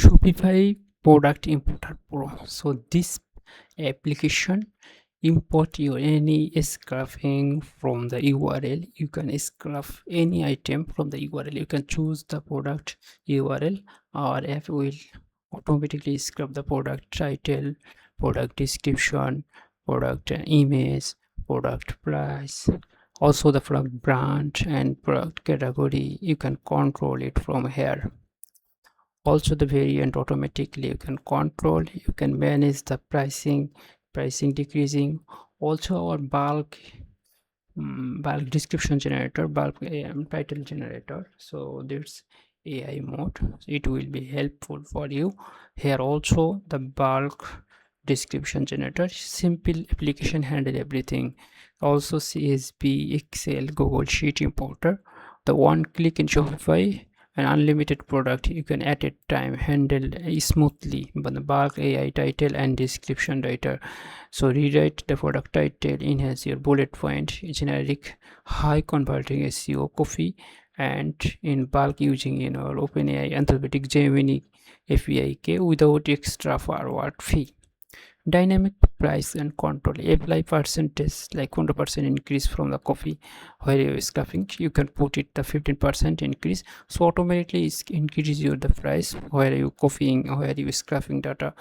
Shopify Product Importer Pro. So this application import your any scraping from the URL. You can scrap any item from the URL. You can choose the product URL. Our app will automatically scrap the product title, product description, product image, product price, also the product brand and product category. You can control it from here. Also the variant automatically you can control, you can manage the pricing decreasing. Also our bulk description generator, bulk title generator. So there's AI mode, so it will be helpful for you. Here also the bulk description generator, simple application, handle everything. Also CSV, Excel, Google Sheet importer, the one click in Shopify, an unlimited product you can at a time handle smoothly. But the bulk AI title and description writer, so rewrite the product title, enhance your bullet point, generic high converting SEO copy, and in bulk using OpenAI alphabetic Gemini API without extra forward fee. Dynamic price and control, apply percentage like 100% increase from the coffee where you is scrapping. You can put it the 15% increase, so automatically it increases your the price where you copying, where you scrapping data.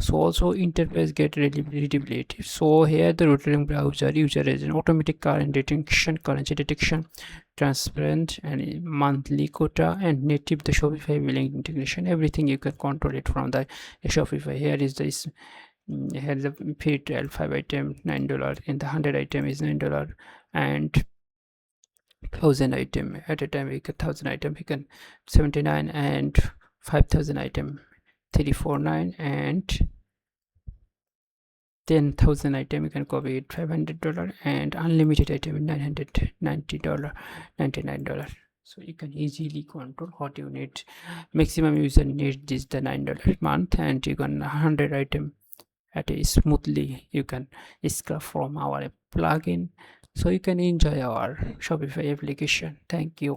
So also interface get readability. So here the rotating browser user is an automatic currency detection, transparent and monthly quota, and native the Shopify billing integration. Everything you can control it from the Shopify. Here is this. Here is the free trial, 5 item $9, and the 100 item is $9, and 1000 item at a time. We get 1000 item we can 79, and 5000 item 349, and 10,000 item you can copy it $500, and unlimited item $990, $99. So you can easily control what you need. Maximum user need is the $9 month, and you can 100 item at a smoothly you can scrap from our plugin. So you can enjoy our Shopify application. Thank you.